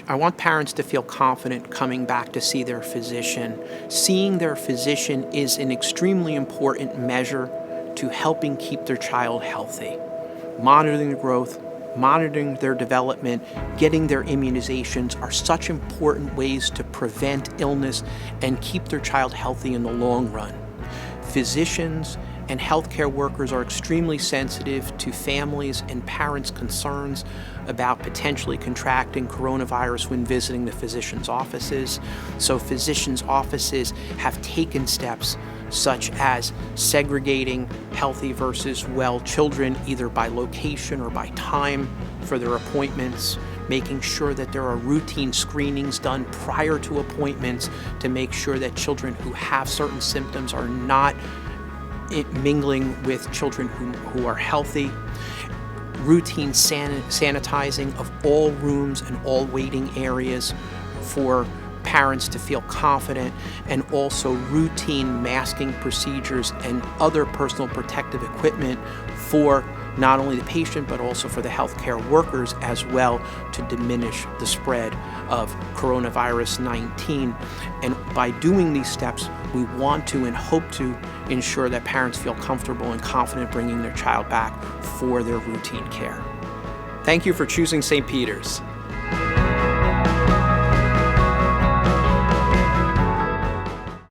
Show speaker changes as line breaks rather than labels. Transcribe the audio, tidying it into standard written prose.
I want parents to feel confident coming back to see their physician. Seeing their physician is an extremely important measure to helping keep their child healthy. Monitoring the growth, monitoring their development, getting their immunizations are such important ways to prevent illness and keep their child healthy in the long run. Physicians and healthcare workers are extremely sensitive to families and parents' concerns about potentially contracting coronavirus when visiting the physician's offices. So physicians' offices have taken steps such as segregating healthy versus well children either by location or by time for their appointments, making sure that there are routine screenings done prior to appointments to make sure that children who have certain symptoms are not mingling with children who are healthy, routine sanitizing of all rooms and all waiting areas for parents to feel confident, and also routine masking procedures and other personal protective equipment for not only the patient but also for the healthcare workers as well, to diminish the spread of coronavirus 19. And by doing these steps, we want to and hope to ensure that parents feel comfortable and confident bringing their child back for their routine care. Thank you for choosing St. Peter's.